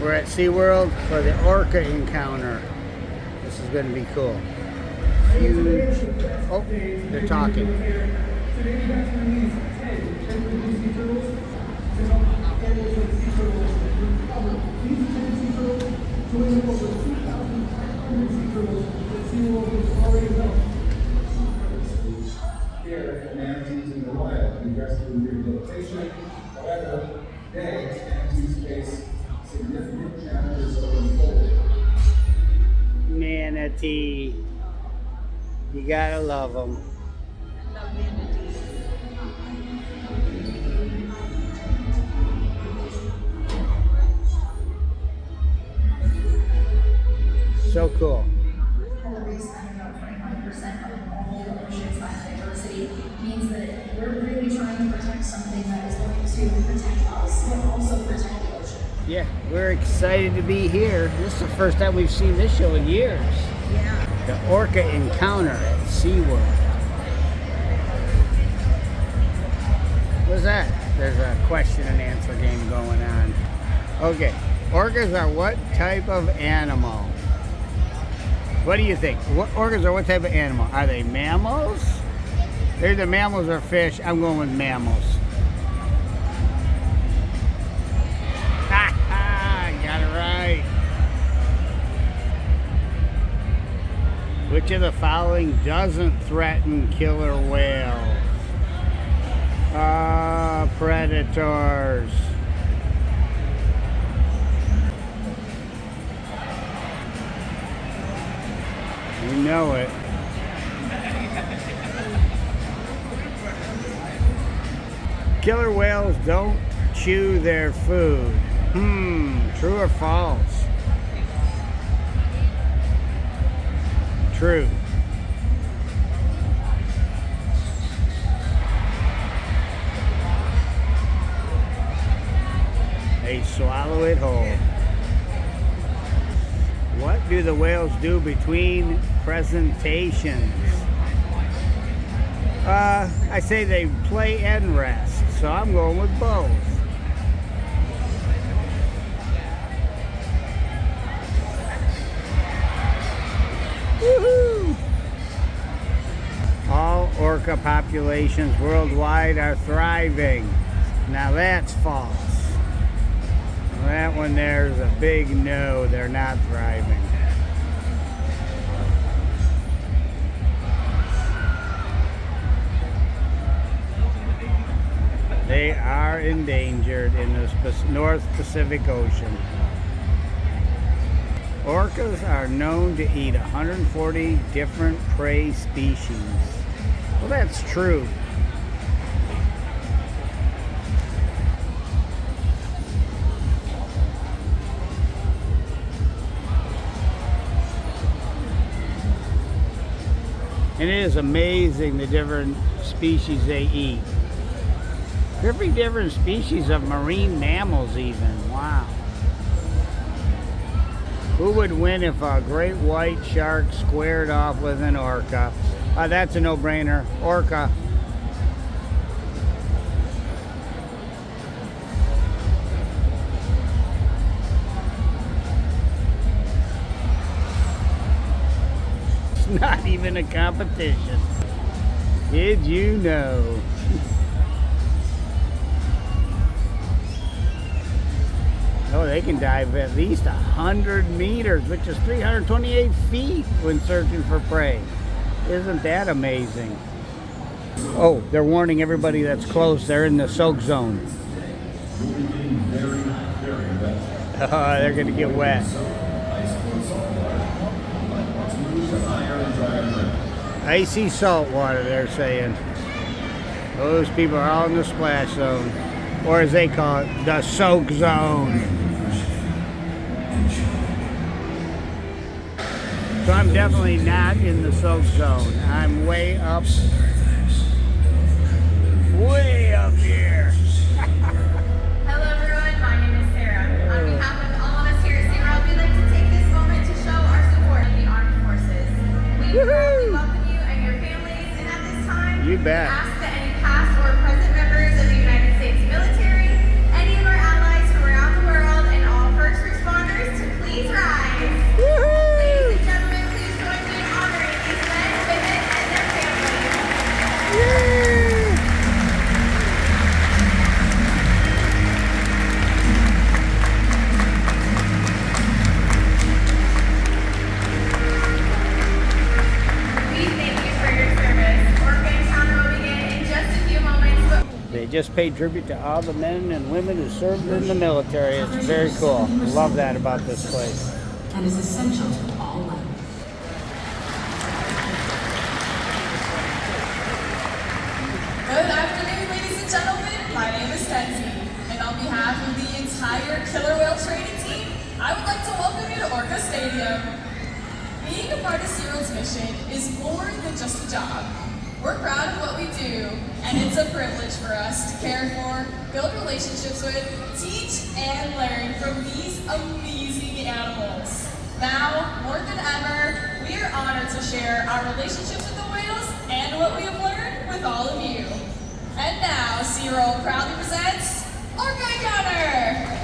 We're at SeaWorld for the Orca encounter. This is going to be cool. Huge. Oh, they're talking. Here, manatees in the wild can rescue and rehabilitation. However, today, manatees face significant challenges going forward. Manatee. You gotta love them. Love manatees. So cool. Coral reefs having about 25% of all the ocean's biodiversity means that we're really trying to protect something that is going to protect us, but also protect the ocean. Yeah, we're excited to be here. This is the first time we've seen this show in years. Yeah. The Orca encounter at SeaWorld. What's that? There's a question and answer game going on. Okay, orcas are what type of animal? What do you think? Orcas are what type of animal? Are they mammals? They're either mammals or fish. I'm going with mammals. Ha ha! Got it right. Which of the following doesn't threaten killer whales? Predators. You know it. Killer whales don't chew their food. True or false? True. They swallow it whole. What do the whales do between presentations? I say they play and rest, so I'm going with both. Woohoo! All orca populations worldwide are thriving. Now that's false. That one there's a big no, they're not thriving. They are endangered in the North Pacific Ocean. Orcas are known to eat 140 different prey species. Well, that's true. And it is amazing the different species they eat. 50 different species of marine mammals even. Wow. Who would win if a great white shark squared off with an orca? That's a no-brainer. Orca. It's not even a competition. Did you know? Oh, they can dive at least 100 meters, which is 328 feet when searching for prey. Isn't that amazing? Oh, they're warning everybody that's close. They're in the soak zone. They're going to get wet. Icy salt water, they're saying. Those people are all in the splash zone. Or as they call it, the soak zone. So I'm definitely not in the soak zone. I'm way up here. Hello everyone, my name is Sarah. On behalf of all of us here at SeaWorld, we'd like to take this moment to show our support of the armed forces. We proudly welcome you and your families, and at this time, You bet. we ask that any past or present members of the United States military, any of our allies from around the world, and all first responders just pay tribute to all the men and women who served in the military. It's very cool. Love that about this place. And is essential to all life. Good afternoon, ladies and gentlemen. My name is Kenzie, and on behalf of the entire killer whale training team, I would like to welcome you to Orca Stadium. Being a part of SeaWorld's mission is more than just a job. We're proud of what we do, and it's a privilege for us to care for, build relationships with, teach, and learn from these amazing animals. Now, more than ever, we are honored to share our relationships with the whales and what we have learned with all of you. And now, SeaWorld proudly presents Orca Encounter!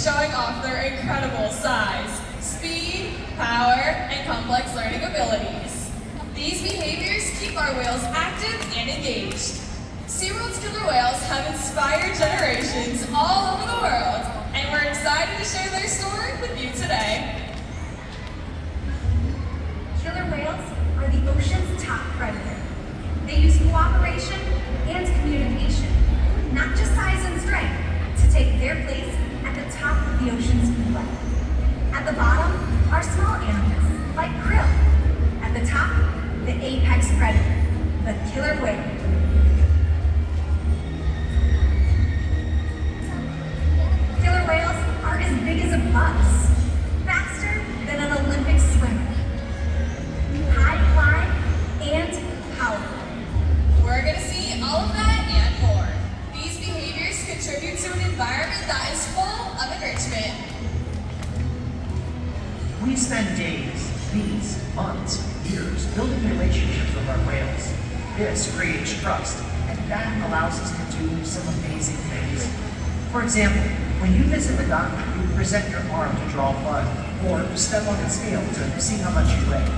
showing off their incredible size, speed, power, and complex learning abilities. These behaviors keep our whales active and engaged. SeaWorld's killer whales have inspired generations all over the world, and we're excited to share their story with you today. Killer whales are the ocean's top predator. They use cooperation and communication, not just size and strength, to take their place at the top of the ocean's food web. At the bottom are small animals, like krill. At the top, the apex predator, the killer whale. Killer whales are as big as a bus, faster We spend days, weeks, months, years building relationships with our whales. This creates trust, and that allows us to do some amazing things. For example, when you visit the doctor, you present your arm to draw blood, or step on the scale to see how much you weigh.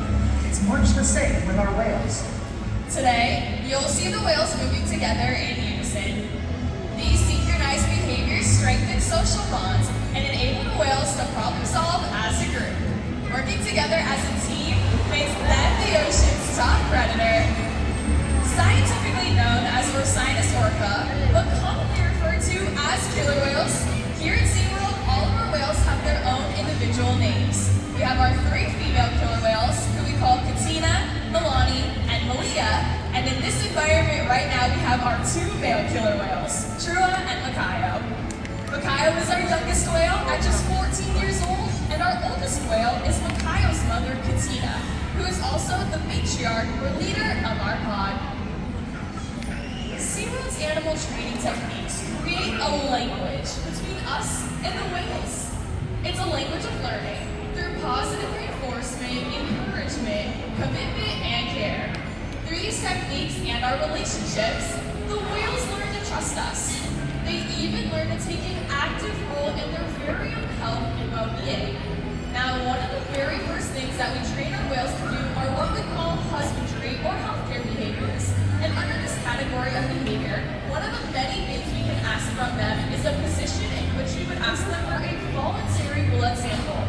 It's much the same with our whales. Today, you'll see the whales moving together in unison. These synchronized behaviors strengthen social bonds and enable the whales to problem solve as a group. Working together as a team makes them the ocean's top predator. Scientifically known as Orca, but commonly referred to as killer whales, here at SeaWorld, all of our whales have their own individual names. We have our 3 female killer whales, who we call Katina, Milani, and Malia, and in this environment right now we have our 2 male killer whales, Trua and Makayo. Makayo is our youngest whale at just 14 years old, and our oldest whale is Makayo's mother, Katina, who is also the matriarch or leader of our pod. SeaWorld's animal training techniques create a language between us and the whales. It's a language of learning through positive reinforcement, encouragement, commitment, and care. Through these techniques and our relationships, the whales learn to trust us. They even learn to take an active role in their very own health and well-being. Now, one of the very first things that we train our whales to do are what we call husbandry or healthcare behaviors. And under this category of behavior, one of the many things we can ask from them is a position in which we would ask them for a voluntary blood sample.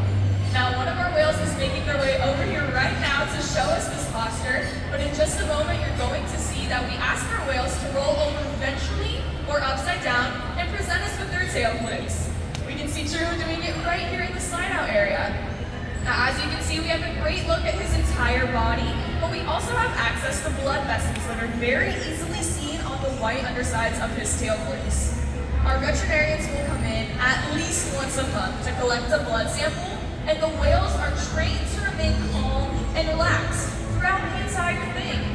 Now, one of our whales is making their way over here right now to show us this posture, but in just a moment you're going to see that we ask our whales to roll over ventrally or upside down and present us with their tail flips. We can see Drew doing it right here in the slide out area. Now, as you can see, we have a great look at his entire body, but we also have access to blood vessels that are very easily seen on the white undersides of his tail flips. Our veterinarians will come in at least once a month to collect a blood sample, and the whales are trained to remain calm and relaxed throughout the entire thing.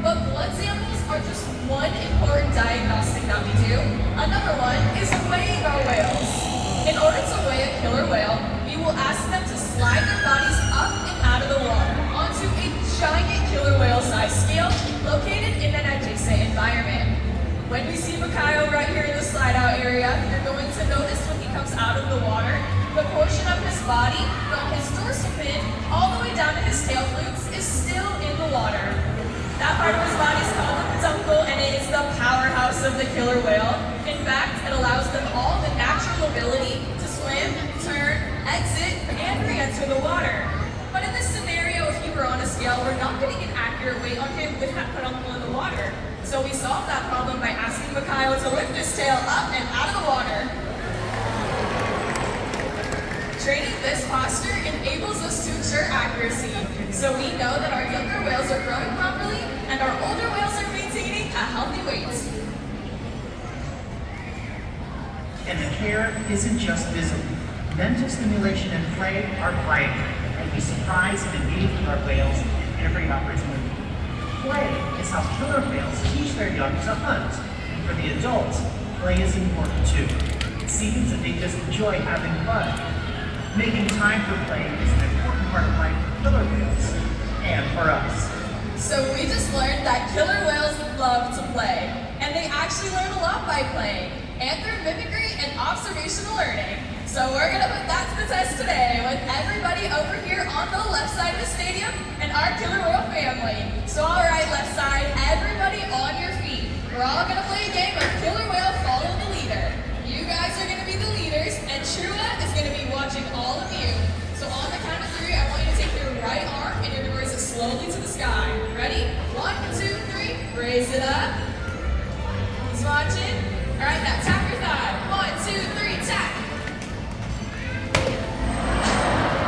But blood samples are just one important diagnostic that we do. Another one is weighing our whales. In order to weigh a killer whale, we will ask them to slide their bodies up and out of the water onto a giant killer whale size scale located in an adjacent environment. When we see Makayo right here in the slide out area, you're going to notice when he comes out of the water, the portion of his body from his dorsal fin all the way down to his tail flukes is still in the water. That part of his body is called the peduncle, and it is the powerhouse of the killer whale. In fact, it allows them all the natural ability to swim, turn, exit, and re-enter the water. But in this scenario, if you were on a scale, we're not getting an accurate weight on him with that peduncle in the water. So we solved that problem by asking Makayo to lift his tail up and out of the water. Training this posture enables us to ensure accuracy, so we know that our younger whales are growing properly and our older whales are maintaining a healthy weight. And the care isn't just visible. Mental stimulation and play are vital, and we surprise and engage with our whales in every opportunity. Play is how killer whales teach their young to hunt, and for the adults, play is important too. It seems that they just enjoy having fun. Making time for play is an important part of life for killer whales, and for us. So we just learned that killer whales love to play, and they actually learn a lot by playing, and through mimicry and observational learning. So we're gonna put that to the test today with everybody over here on the left side of the stadium and our killer whale family. So all right, left side, everybody on your feet. We're all gonna play a game of killer whale follow the leader. You guys are gonna be the leaders, and Trua is gonna be watching all of you. So on the count of 3, I want you to take your right arm and you're gonna raise it slowly to the sky. Ready? 1, 2, 3, raise it up. He's watching. All right, now tap your thigh. 1, 2, 3, tap.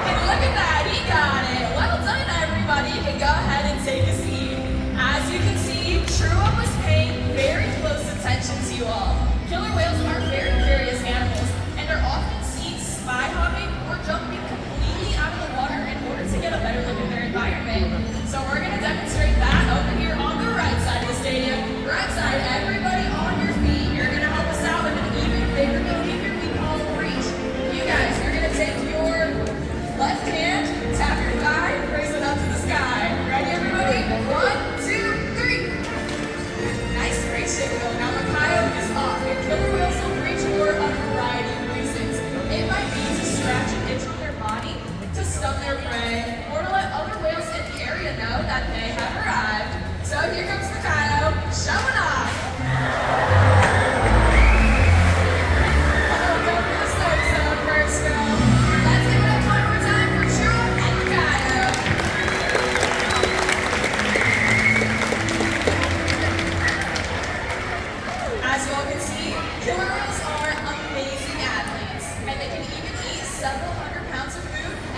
And look at that, he got it. Well done, everybody. You can go ahead and take a seat. As you can see, Trua was paying very close attention to you all. Killer whales are very curious animals and are often seen spy hopping or jumping completely out of the water in order to get a better look at their environment. So we're going to demonstrate that over here on the right side of the stadium. Right side, everybody on your feet. You're going to help us out with an even bigger behavior we call reach. You guys, you're going to take your left hand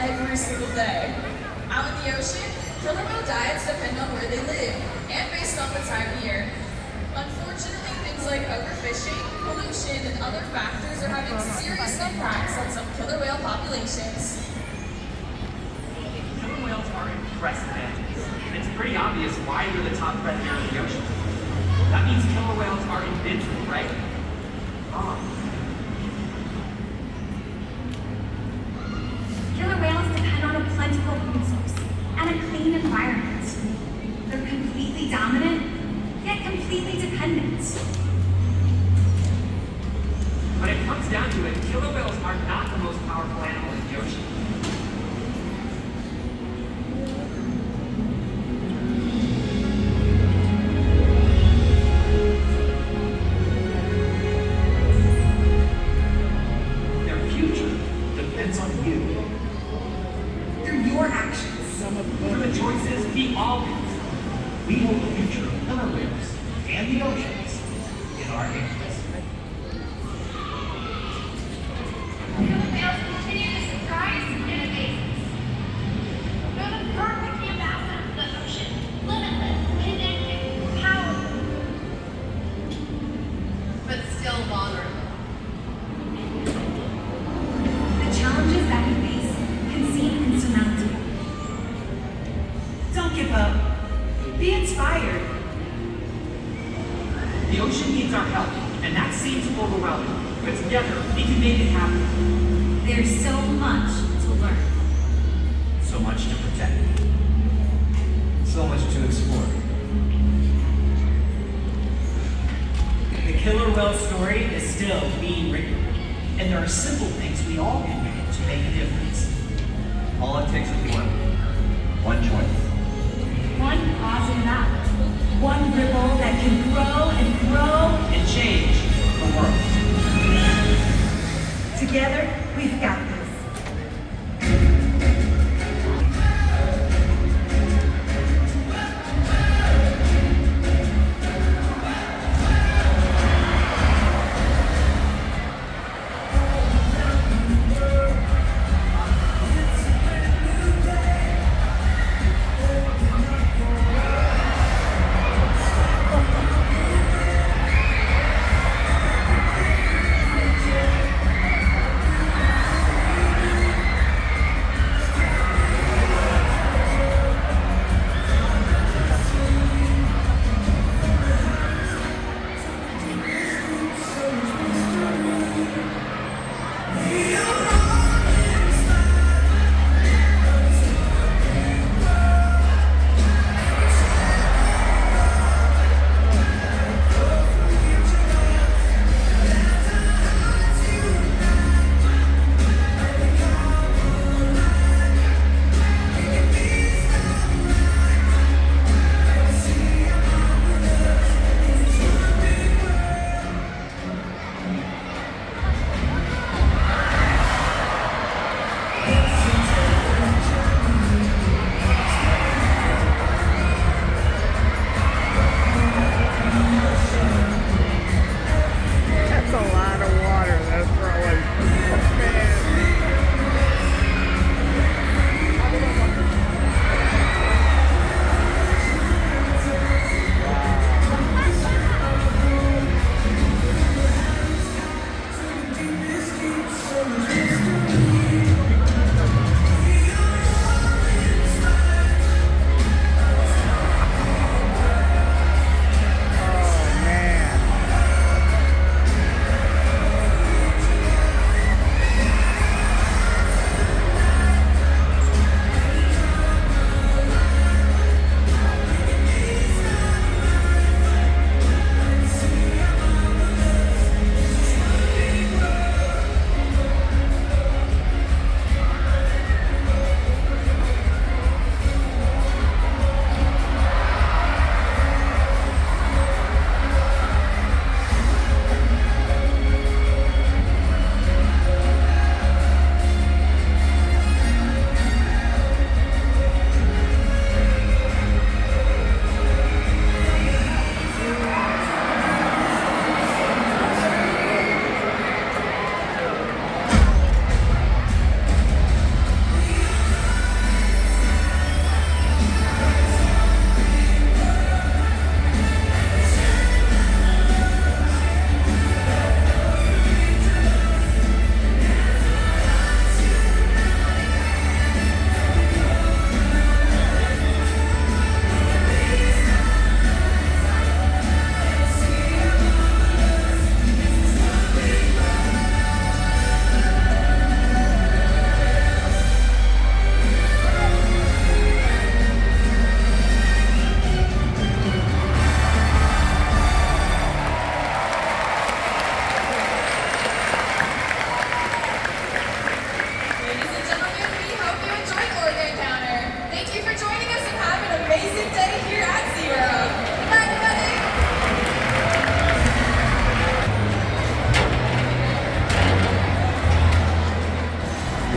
every single day. Out in the ocean, killer whale diets depend on where they live and based on the time of year. Unfortunately, things like overfishing, pollution, and other factors are having serious impacts on some killer whale populations. Killer whales are impressive animals, and it's pretty obvious why they're the top predator of the ocean. That means killer whales are invincible, right? Wrong. Killer whales depend on a plentiful food source and a clean environment. They're completely dominant, yet completely dependent. When it comes down to it, killer whales are not the most powerful animal in the ocean. Their future depends on you. Through your actions. Through the choices we all make. We hold the future of killer whales and the oceans in our hands. Killer whales continue to surprise and amaze us. They're the perfect ambassador for the ocean. Limitless, connected, powerful. But still vulnerable. The challenges that we face can seem insurmountable. Don't give up. Be inspired. The ocean needs our help, and that seems overwhelming. But together, we can make it happen. There's so much to learn. So much to protect. So much to explore. The killer whale story is still being written, and there are simple things we all can do to make a difference. All it takes is one choice. One positive act. One ripple that can grow and grow. And change the world. Together, we've got this.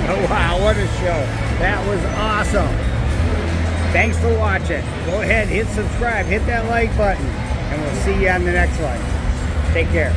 Oh, wow, what a show. That was awesome. Thanks for watching. Go ahead, hit subscribe, hit that like button, and we'll see you on the next one. Take care.